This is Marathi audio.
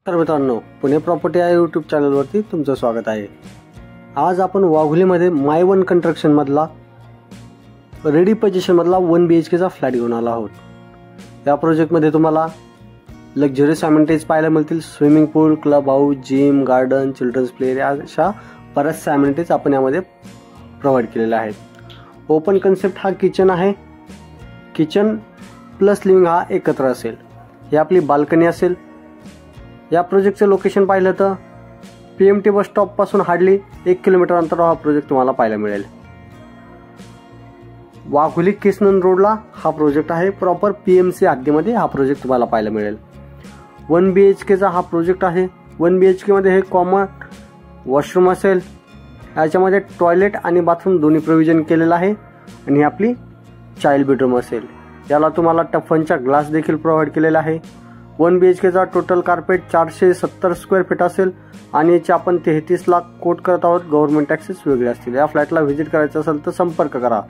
तर मित्रांनो, पुणे प्रॉपर्टी या यूट्यूब चॅनलवरती तुमचं स्वागत आहे। आज आपण वाघोलीमध्ये माय वन कंस्ट्रक्शन मधला रेडी पोझिशन मधला 1 BHK चा फ्लॅट घेऊन आला आहोत। या प्रोजेक्टमध्ये तुम्हाला लक्झरियस अमेनिटीज पाहायला मिळतील। Swimming pool, club house, gym, garden, children's play area अशा बऱ्याचशा अमेनिटीज आपण यामध्ये प्रोव्हाइड केलेल्या आहेत। ओपन कन्सेप्ट हा किचन आहे। किचन प्लस लिव्हिंग हा एकत्र असेल। ही आपली बाल्कनी असेल। या प्रोजेक्टचे लोकेशन पाहिलं तर PMT बस स्टॉप पासून हार्डली 1 किलोमीटर अंतरावर हा प्रोजेक्ट तुम्हाला पाहायला मिळेल। वाघोली किसनन रोडला हा प्रोजेक्ट आहे। प्रॉपर PMC हद्दीमध्ये हा प्रोजेक्ट तुम्हाला पाहायला मिळेल। 1 BHK चा हा प्रोजेक्ट आहे। 1 BHK मध्ये हे कॉमन वॉशरूम असेल। याच्यामध्ये टॉयलेट आणि बाथरूम दोन्ही प्रोव्हिजन केलेलं आहे आणि ही आपली चाइल्ड बेडरूम असेल। याला तुम्हाला टफनचा ग्लास देखील प्रोव्हाइड केलेला आहे। 1 BHK चा टोटल कार्पेट 470 स्क्वेअर फीट असेल आणि याचे आपण 33 लाख कोट करत आहोत। गव्हर्नमेंट टॅक्सेस वेगळे असतील। या फ्लॅटला व्हिजिट करायचं असेल तर संपर्क करा।